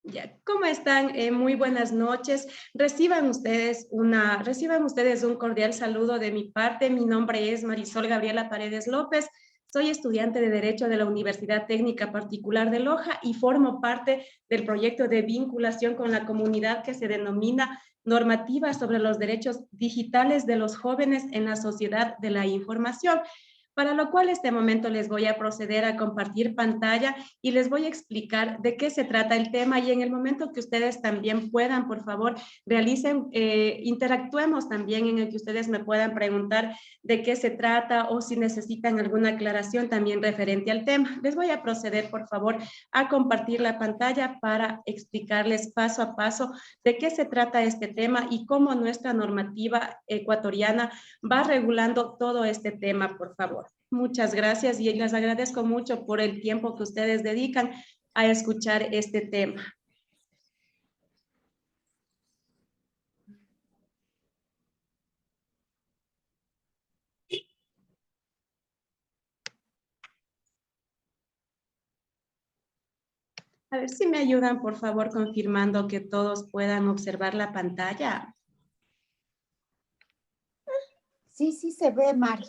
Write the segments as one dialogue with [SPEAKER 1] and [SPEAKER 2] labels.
[SPEAKER 1] Ya, ¿cómo están? Muy buenas noches. Reciban ustedes un cordial saludo de mi parte. Mi nombre es Marisol Gabriela Paredes López. Soy estudiante de Derecho de la Universidad Técnica Particular de Loja y formo parte del proyecto de vinculación con la comunidad que se denomina Normativa sobre los Derechos Digitales de los Jóvenes en la Sociedad de la Información. Para lo cual este momento les voy a proceder a compartir pantalla y les voy a explicar de qué se trata el tema y en el momento que ustedes también puedan, por favor, interactuemos también en el que ustedes me puedan preguntar de qué se trata o si necesitan alguna aclaración también referente al tema. Les voy a proceder, por favor, a compartir la pantalla para explicarles paso a paso de qué se trata este tema y cómo nuestra normativa ecuatoriana va regulando todo este tema, por favor. Muchas gracias y les agradezco mucho por el tiempo que ustedes dedican a escuchar este tema. A ver si me ayudan, por favor, confirmando que todos puedan observar la pantalla.
[SPEAKER 2] Sí, sí se ve, Mari.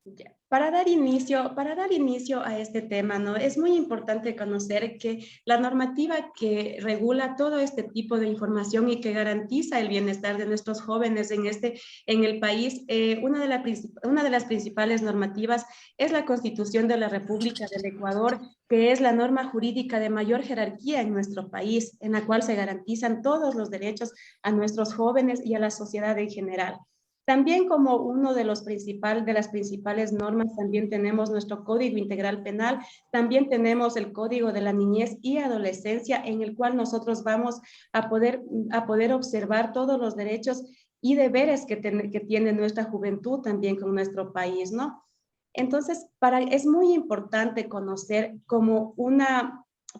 [SPEAKER 1] Ya. Para dar inicio a este tema, ¿no? Es muy importante conocer que la normativa que regula todo este tipo de información y que garantiza el bienestar de nuestros jóvenes en el país, una de las principales normativas es la Constitución de la República del Ecuador, que es la norma jurídica de mayor jerarquía en nuestro país, en la cual se garantizan todos los derechos a nuestros jóvenes y a la sociedad en general. También como uno de de las principales normas, también tenemos nuestro Código Integral Penal, también tenemos el Código de la Niñez y Adolescencia, en el cual nosotros vamos a poder observar todos los derechos y deberes que tiene nuestra juventud también con nuestro país, ¿no? Entonces, es muy importante conocer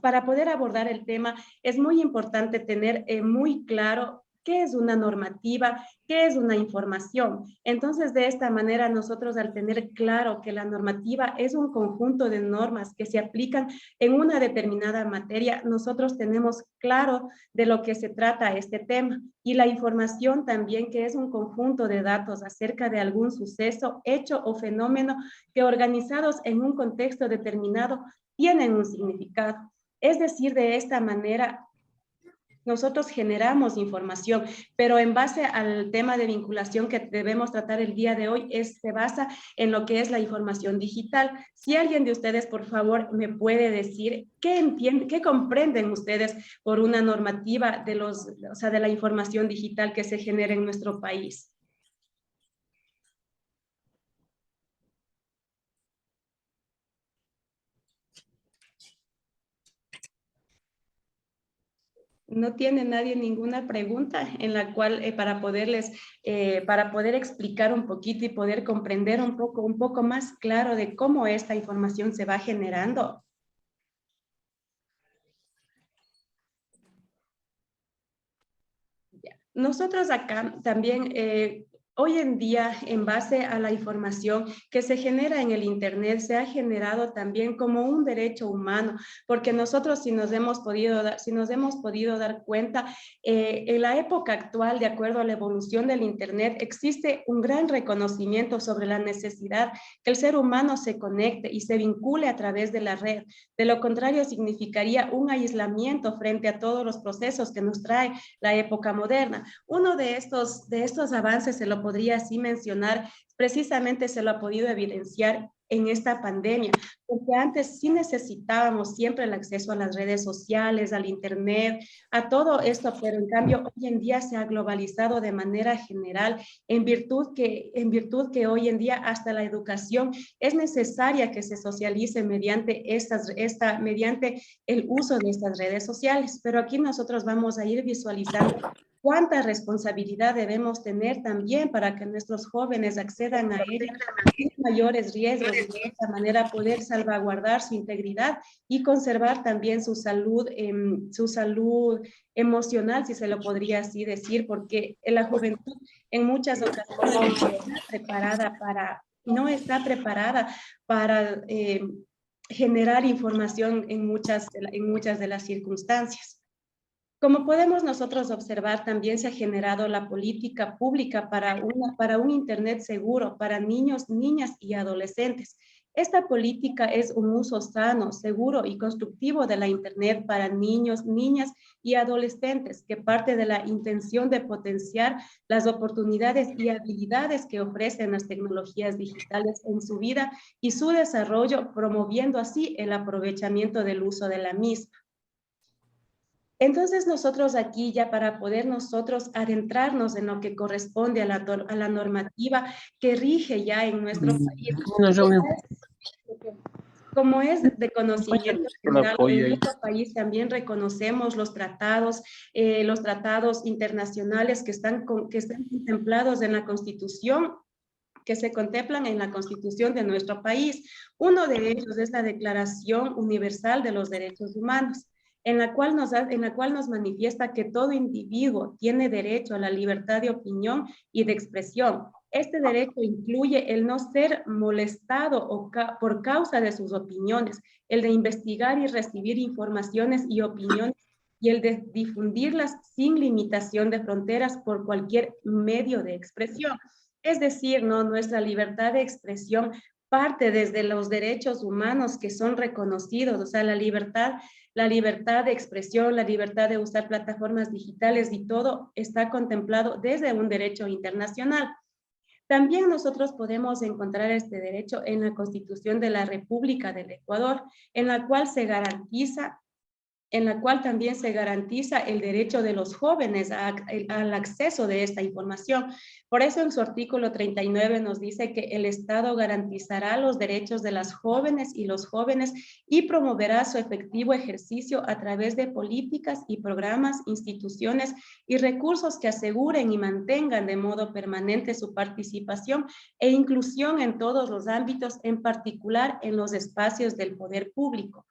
[SPEAKER 1] para poder abordar el tema, es muy importante tener muy claro qué es una normativa, qué es una información. Entonces, de esta manera, nosotros al tener claro que la normativa es un conjunto de normas que se aplican en una determinada materia, nosotros tenemos claro de lo que se trata este tema. Y la información también, que es un conjunto de datos acerca de algún suceso, hecho o fenómeno que organizados en un contexto determinado tienen un significado. Es decir, de esta manera, nosotros generamos información, pero en base al tema de vinculación que debemos tratar el día de hoy, se basa en lo que es la información digital. Si alguien de ustedes, por favor, me puede decir qué comprenden ustedes por una normativa de la información digital que se genera en nuestro país. No tiene nadie ninguna pregunta en la cual para poder explicar un poquito y poder comprender un poco más claro de cómo esta información se va generando. Nosotros acá también, hoy en día, en base a la información que se genera en el Internet, se ha generado también como un derecho humano, porque nosotros si nos hemos podido dar cuenta, en la época actual, de acuerdo a la evolución del Internet, existe un gran reconocimiento sobre la necesidad que el ser humano se conecte y se vincule a través de la red. De lo contrario, significaría un aislamiento frente a todos los procesos que nos trae la época moderna. Uno de estos avances se lo podría así mencionar, precisamente se lo ha podido evidenciar en esta pandemia, porque antes sí necesitábamos siempre el acceso a las redes sociales, al Internet, a todo esto, pero en cambio hoy en día se ha globalizado de manera general en virtud que hoy en día hasta la educación es necesaria que se socialice mediante el uso de estas redes sociales. Pero aquí nosotros vamos a ir visualizando cuánta responsabilidad debemos tener también para que nuestros jóvenes accedan a ella sin mayores riesgos y de esta manera poder salvaguardar su integridad y conservar también su salud emocional, si se lo podría así decir, porque la juventud en muchas ocasiones no está preparada para generar información en muchas de las circunstancias. Como podemos nosotros observar, también se ha generado la política pública para un Internet seguro para niños, niñas y adolescentes. Esta política es un uso sano, seguro y constructivo de la Internet para niños, niñas y adolescentes, que parte de la intención de potenciar las oportunidades y habilidades que ofrecen las tecnologías digitales en su vida y su desarrollo, promoviendo así el aprovechamiento del uso de la misma. Entonces nosotros aquí ya para poder nosotros adentrarnos en lo que corresponde a la normativa que rige ya en nuestro país, como es de conocimiento general, en nuestro país también reconocemos los tratados internacionales que están contemplados en la Constitución, que se contemplan en la Constitución de nuestro país. Uno de ellos es la Declaración Universal de los Derechos Humanos, en la cual nos manifiesta que todo individuo tiene derecho a la libertad de opinión y de expresión. Este derecho incluye el no ser molestado por causa de sus opiniones, el de investigar y recibir informaciones y opiniones, y el de difundirlas sin limitación de fronteras por cualquier medio de expresión. Es decir, ¿no? Nuestra libertad de expresión parte desde los derechos humanos que son reconocidos, o sea, la libertad de expresión, la libertad de usar plataformas digitales y todo está contemplado desde un derecho internacional. También nosotros podemos encontrar este derecho en la Constitución de la República del Ecuador, en la cual también se garantiza el derecho de los jóvenes al acceso de esta información. Por eso en su artículo 39 nos dice que el Estado garantizará los derechos de las jóvenes y los jóvenes y promoverá su efectivo ejercicio a través de políticas y programas, instituciones y recursos que aseguren y mantengan de modo permanente su participación e inclusión en todos los ámbitos, en particular en los espacios del poder público.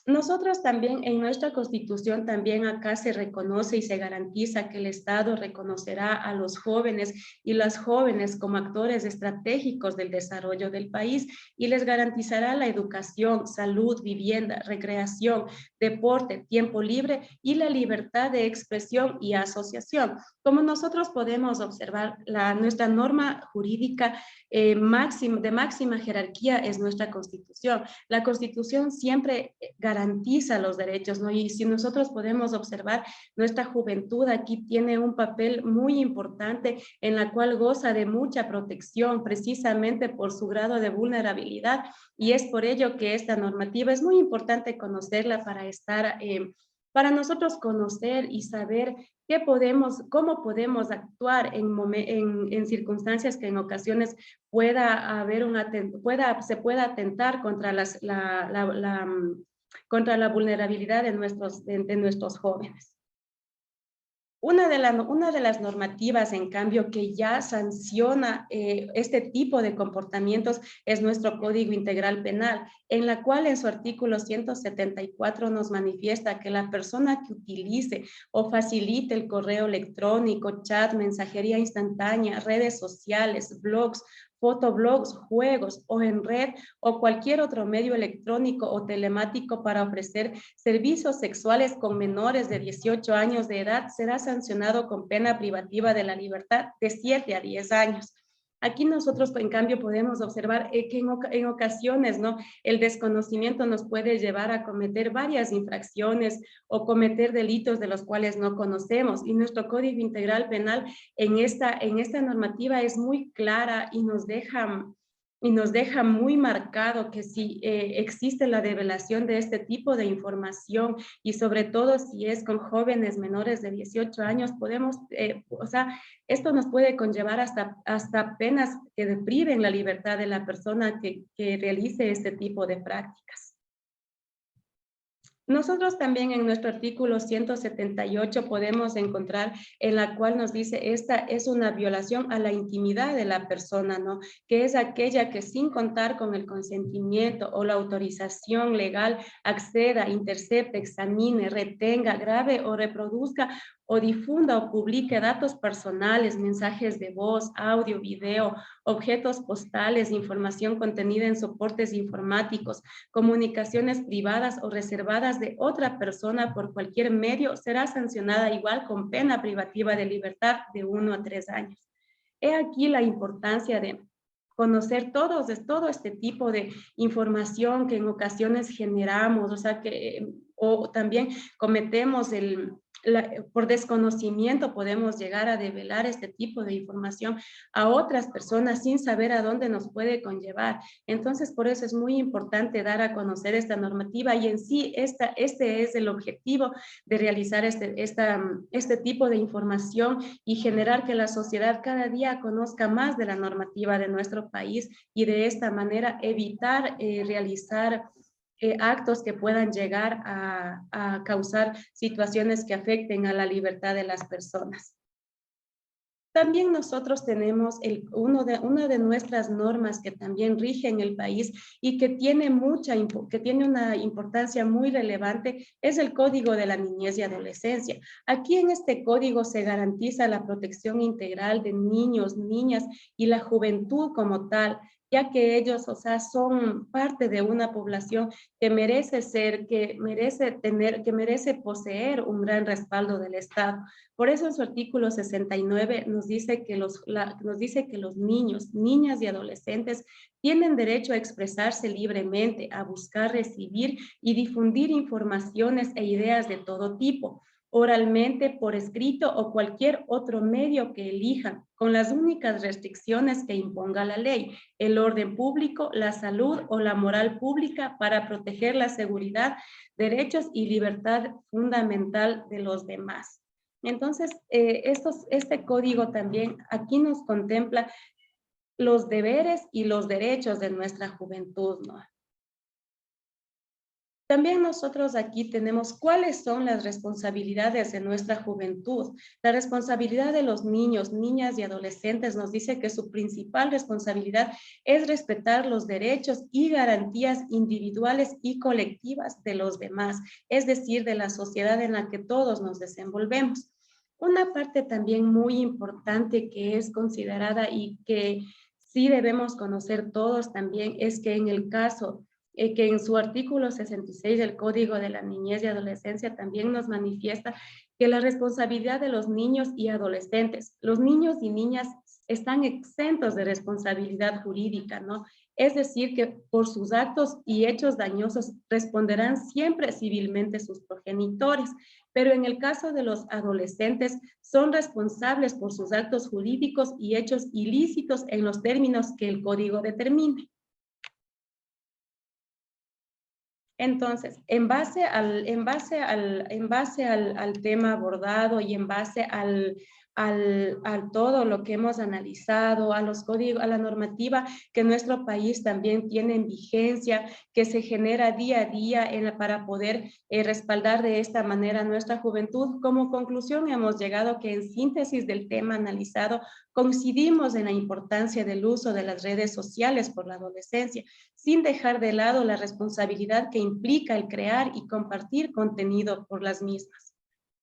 [SPEAKER 1] Nosotros también, en nuestra Constitución, también acá se reconoce y se garantiza que el Estado reconocerá a los jóvenes y las jóvenes como actores estratégicos del desarrollo del país y les garantizará la educación, salud, vivienda, recreación, deporte, tiempo libre y la libertad de expresión y asociación. Como nosotros podemos observar, nuestra norma jurídica de máxima jerarquía es nuestra Constitución. La Constitución siempre garantiza los derechos, ¿no? Y si nosotros podemos observar, nuestra juventud aquí tiene un papel muy importante en la cual goza de mucha protección precisamente por su grado de vulnerabilidad, y es por ello que esta normativa es muy importante conocerla para nosotros conocer y saber cómo podemos actuar en circunstancias que en ocasiones se pueda atentar contra la vulnerabilidad de nuestros jóvenes. Una de las normativas, en cambio, que ya sanciona este tipo de comportamientos es nuestro Código Integral Penal, en la cual en su artículo 174 nos manifiesta que la persona que utilice o facilite el correo electrónico, chat, mensajería instantánea, redes sociales, blogs, fotoblogs, juegos o en red o cualquier otro medio electrónico o telemático para ofrecer servicios sexuales con menores de 18 años de edad será sancionado con pena privativa de la libertad de 7 a 10 años. Aquí nosotros, en cambio, podemos observar que en ocasiones, ¿no?, el desconocimiento nos puede llevar a cometer varias infracciones o cometer delitos de los cuales no conocemos. Y nuestro Código Integral Penal en esta normativa es muy clara y nos deja muy marcado que si existe la develación de este tipo de información y sobre todo si es con jóvenes menores de 18 años, esto nos puede conllevar hasta penas que depriven la libertad de la persona que realice este tipo de prácticas. Nosotros también en nuestro artículo 178 podemos encontrar en la cual nos dice esta es una violación a la intimidad de la persona, ¿no? Que es aquella que sin contar con el consentimiento o la autorización legal acceda, intercepte, examine, retenga, grabe o reproduzca o difunda o publique datos personales, mensajes de voz, audio, video, objetos postales, información contenida en soportes informáticos, comunicaciones privadas o reservadas de otra persona por cualquier medio, será sancionada igual con pena privativa de libertad de 1 a 3 años. He aquí la importancia de conocer todo este tipo de información que en ocasiones generamos, o sea, o también cometemos por desconocimiento podemos llegar a develar este tipo de información a otras personas sin saber a dónde nos puede conllevar. Entonces, por eso es muy importante dar a conocer esta normativa y en sí este es el objetivo de realizar este tipo de información y generar que la sociedad cada día conozca más de la normativa de nuestro país y de esta manera evitar realizar actos que puedan llegar a causar situaciones que afecten a la libertad de las personas. También nosotros tenemos una de nuestras normas que también rige en el país y que tiene una importancia muy relevante, es el Código de la Niñez y Adolescencia. Aquí en este código se garantiza la protección integral de niños, niñas y la juventud como tal, ya que ellos, o sea, son parte de una población que merece poseer un gran respaldo del Estado. Por eso en su artículo 69 nos dice que los niños, niñas y adolescentes tienen derecho a expresarse libremente, a buscar, recibir y difundir informaciones e ideas de todo tipo, oralmente, por escrito o cualquier otro medio que elijan, con las únicas restricciones que imponga la ley, el orden público, la salud o la moral pública para proteger la seguridad, derechos y libertad fundamental de los demás. Entonces, este código también aquí nos contempla los deberes y los derechos de nuestra juventud, ¿no? También nosotros aquí tenemos cuáles son las responsabilidades de nuestra juventud. La responsabilidad de los niños, niñas y adolescentes nos dice que su principal responsabilidad es respetar los derechos y garantías individuales y colectivas de los demás, es decir, de la sociedad en la que todos nos desenvolvemos. Una parte también muy importante que es considerada y que sí debemos conocer todos también es que en el caso que en su artículo 66 del Código de la Niñez y Adolescencia también nos manifiesta que la responsabilidad de los niños y adolescentes, los niños y niñas están exentos de responsabilidad jurídica, ¿no? Es decir, que por sus actos y hechos dañosos responderán siempre civilmente sus progenitores, pero en el caso de los adolescentes son responsables por sus actos jurídicos y hechos ilícitos en los términos que el Código determine. Entonces, en base al tema abordado y en base a todo lo que hemos analizado, a los códigos, a la normativa que nuestro país también tiene en vigencia, que se genera día a día para poder respaldar de esta manera nuestra juventud, como conclusión hemos llegado que en síntesis del tema analizado, coincidimos en la importancia del uso de las redes sociales por la adolescencia, sin dejar de lado la responsabilidad que implica el crear y compartir contenido por las mismas.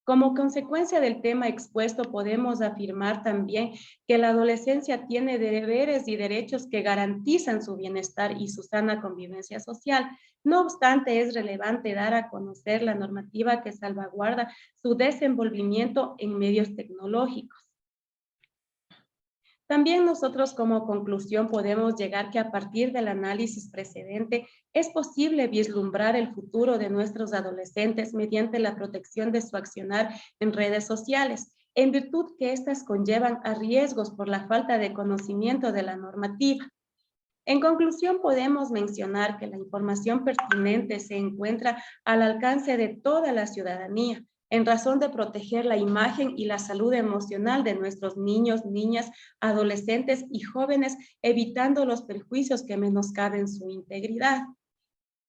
[SPEAKER 1] Como consecuencia del tema expuesto, podemos afirmar también que la adolescencia tiene deberes y derechos que garantizan su bienestar y su sana convivencia social. No obstante, es relevante dar a conocer la normativa que salvaguarda su desenvolvimiento en medios tecnológicos. También nosotros como conclusión podemos llegar que a partir del análisis precedente es posible vislumbrar el futuro de nuestros adolescentes mediante la protección de su accionar en redes sociales, en virtud que éstas conllevan a riesgos por la falta de conocimiento de la normativa. En conclusión, podemos mencionar que la información pertinente se encuentra al alcance de toda la ciudadanía, en razón de proteger la imagen y la salud emocional de nuestros niños, niñas, adolescentes y jóvenes, evitando los perjuicios que menoscaben su integridad.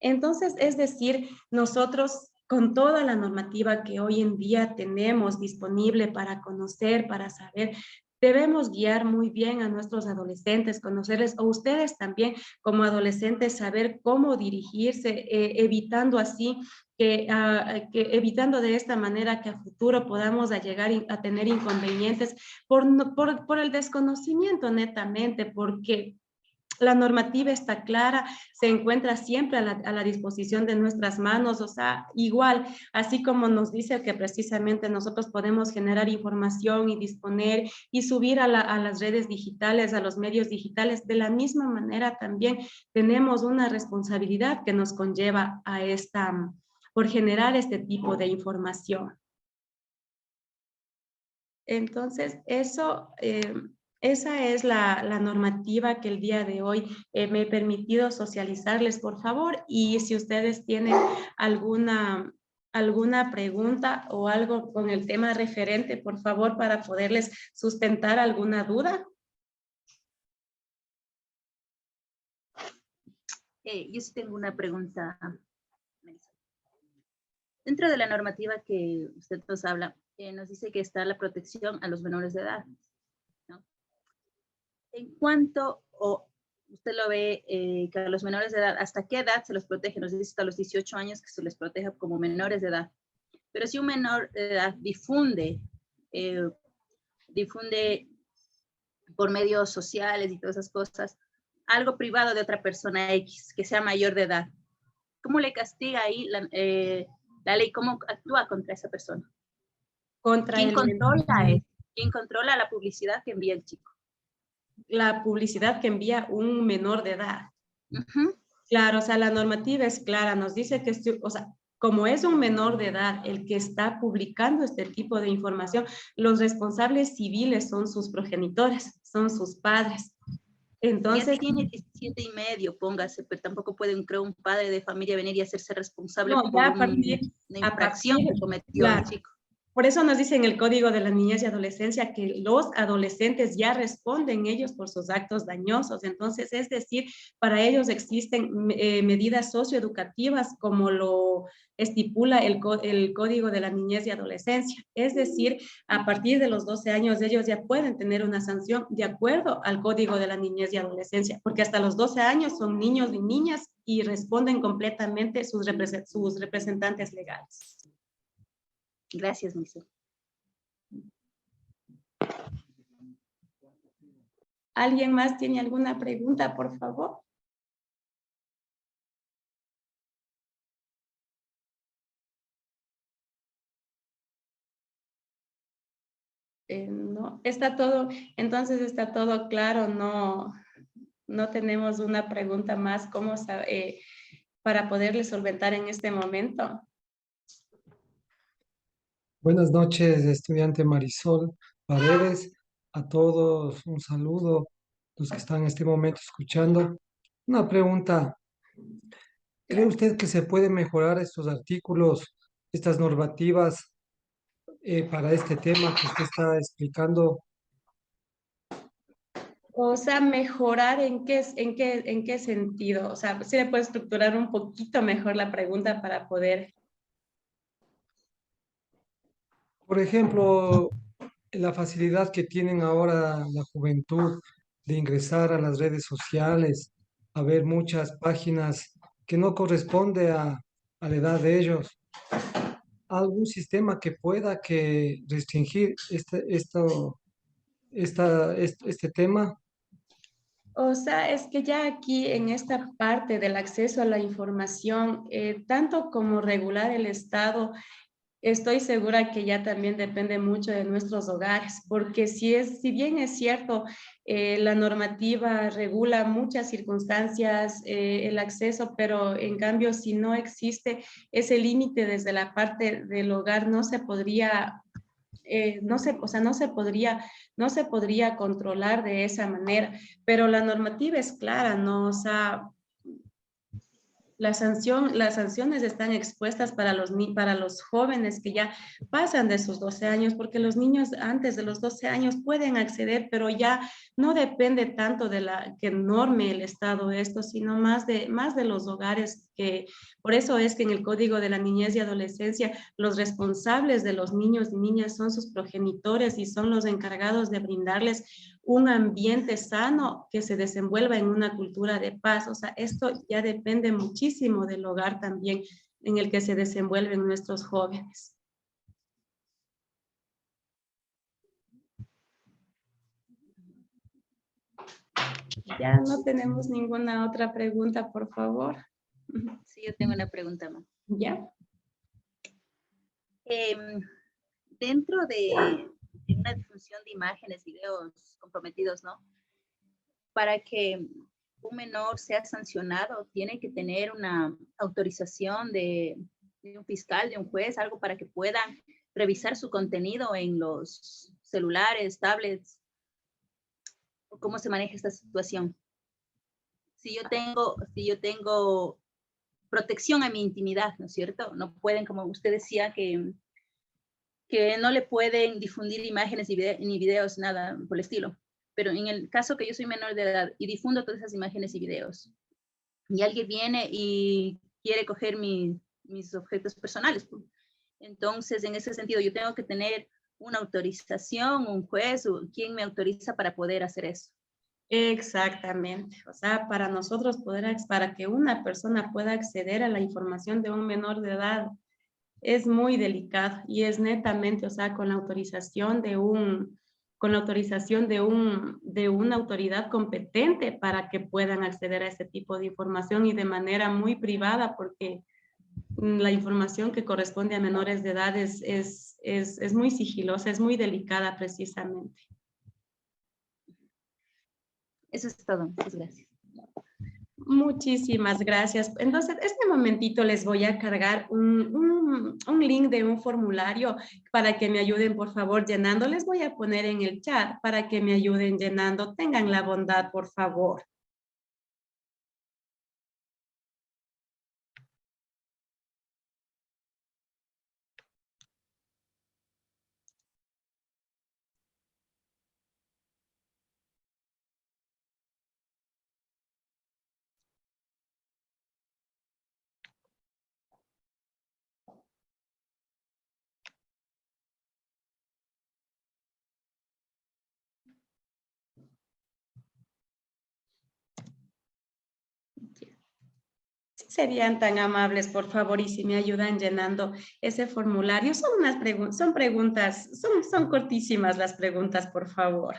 [SPEAKER 1] Entonces, es decir, nosotros con toda la normativa que hoy en día tenemos disponible para conocer, para saber, debemos guiar muy bien a nuestros adolescentes, conocerles, o ustedes también como adolescentes, saber cómo dirigirse, evitando así evitando de esta manera que a futuro podamos llegar a tener inconvenientes por el desconocimiento netamente, porque la normativa está clara, se encuentra siempre a la disposición de nuestras manos, o sea, igual, así como nos dice que precisamente nosotros podemos generar información y disponer y subir a las redes digitales, a los medios digitales, de la misma manera también tenemos una responsabilidad que nos conlleva por generar este tipo de información. Entonces, esa es la normativa que el día de hoy me he permitido socializarles, por favor. Y si ustedes tienen alguna pregunta o algo con el tema referente, por favor, para poderles sustentar alguna duda.
[SPEAKER 3] Yo sí tengo una pregunta. Dentro de la normativa que usted nos habla, nos dice que está la protección a los menores de edad, ¿no? En cuanto, o usted lo ve, que a los menores de edad, ¿hasta qué edad se los protege? Nos dice hasta los 18 años que se les proteja como menores de edad. Pero si un menor de edad difunde por medios sociales y todas esas cosas, algo privado de otra persona X, que sea mayor de edad, ¿cómo le castiga ahí la ley? ¿Cómo actúa contra esa persona? ¿Quién controla la publicidad que envía el chico?
[SPEAKER 1] La publicidad que envía un menor de edad.
[SPEAKER 3] Uh-huh.
[SPEAKER 1] Claro, o sea, la normativa es clara, nos dice que, o sea, como es un menor de edad el que está publicando este tipo de información, los responsables civiles son sus progenitores, son sus padres. Entonces,
[SPEAKER 3] ya tiene 17 y medio, póngase, pero tampoco puede, creo, un padre de familia venir y hacerse responsable por una infracción que cometió el chico.
[SPEAKER 1] Por eso nos dice en el Código de la Niñez y Adolescencia que los adolescentes ya responden ellos por sus actos dañosos. Entonces, es decir, para ellos existen medidas socioeducativas como lo estipula el Código de la Niñez y Adolescencia. Es decir, a partir de los 12 años ellos ya pueden tener una sanción de acuerdo al Código de la Niñez y Adolescencia, porque hasta los 12 años son niños y niñas y responden completamente sus representantes legales.
[SPEAKER 3] Gracias, Miso.
[SPEAKER 1] ¿Alguien más tiene alguna pregunta, por favor? No, está todo, entonces está todo claro, no tenemos una pregunta más para poderle solventar en este momento.
[SPEAKER 4] Buenas noches, estudiante Marisol Paredes. A todos un saludo, los que están en este momento escuchando. Una pregunta. ¿Cree usted que se puede mejorar estos artículos, estas normativas para este tema que usted está explicando?
[SPEAKER 1] O sea, mejorar en qué sentido. O sea, sí le puedo estructurar un poquito mejor la pregunta para poder.
[SPEAKER 4] Por ejemplo, la facilidad que tienen ahora la juventud de ingresar a las redes sociales, a ver muchas páginas que no corresponde a la edad de ellos. ¿Algún sistema que pueda restringir este tema?
[SPEAKER 1] O sea, es que ya aquí en esta parte del acceso a la información, tanto como regular el Estado, estoy segura que ya también depende mucho de nuestros hogares, porque si bien es cierto, la normativa regula muchas circunstancias, el acceso, pero en cambio, si no existe ese límite desde la parte del hogar, no se podría no se podría controlar de esa manera, pero la normativa es clara, ¿no? O sea, Las sanciones están expuestas para los jóvenes que ya pasan de sus 12 años, porque los niños antes de los 12 años pueden acceder, pero ya no depende tanto de la que norme el Estado esto, sino más de los hogares que, por eso es que en el Código de la Niñez y Adolescencia, los responsables de los niños y niñas son sus progenitores y son los encargados de brindarles un ambiente sano que se desenvuelva en una cultura de paz. O sea, esto ya depende muchísimo del hogar también en el que se desenvuelven nuestros jóvenes. Ya no tenemos ninguna otra pregunta, por favor.
[SPEAKER 3] Sí, yo tengo una pregunta más.
[SPEAKER 1] ¿Ya?
[SPEAKER 3] Dentro de una difusión de imágenes, videos comprometidos, ¿no? Para que un menor sea sancionado, tiene que tener una autorización de un fiscal, de un juez, algo para que puedan revisar su contenido en los celulares, tablets. ¿Cómo se maneja esta situación? Si yo tengo protección a mi intimidad, ¿no es cierto? No pueden, como usted decía, que no le pueden difundir imágenes ni videos, nada por el estilo. Pero en el caso que yo soy menor de edad y difundo todas esas imágenes y videos, y alguien viene y quiere coger mis objetos personales, pues, entonces en ese sentido yo tengo que tener una autorización, un juez, o quien me autoriza para poder hacer eso.
[SPEAKER 1] Exactamente. O sea, para nosotros para que una persona pueda acceder a la información de un menor de edad, es muy delicado y es netamente, o sea, con la autorización de una autoridad competente para que puedan acceder a ese tipo de información y de manera muy privada, porque la información que corresponde a menores de edad es muy sigilosa, es muy delicada precisamente.
[SPEAKER 3] Eso es todo. Muchas gracias.
[SPEAKER 1] Muchísimas gracias. Entonces, este momentito les voy a cargar un link de un formulario para que me ayuden, por favor, llenando. Les voy a poner en el chat para que me ayuden llenando. Tengan la bondad, por favor. Si serían tan amables, por favor, y si me ayudan llenando ese formulario. Son unas preguntas, son preguntas, son cortísimas las preguntas, por favor.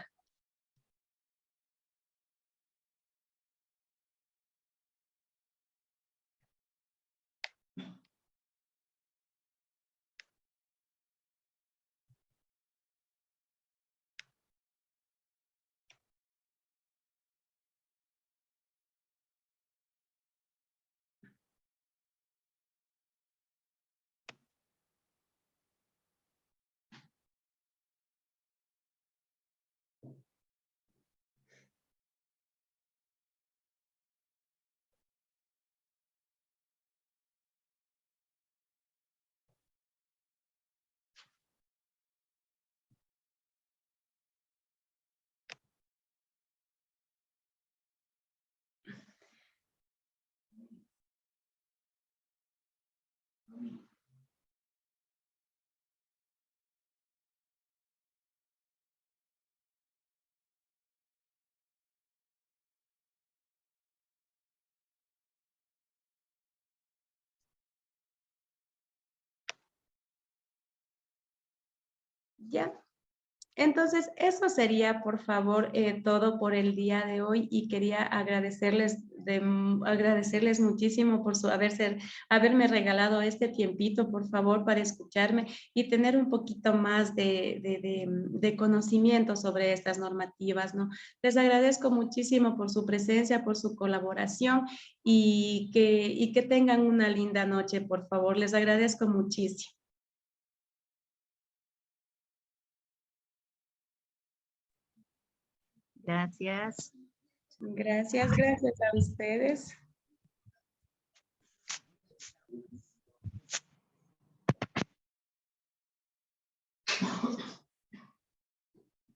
[SPEAKER 1] Ya. Entonces, eso sería, por favor, todo por el día de hoy y quería agradecerles muchísimo por haberme regalado este tiempito, por favor, para escucharme y tener un poquito más de conocimiento sobre estas normativas, ¿no? Les agradezco muchísimo por su presencia, por su colaboración y que tengan una linda noche, por favor. Les agradezco muchísimo.
[SPEAKER 3] Gracias.
[SPEAKER 1] Gracias a ustedes.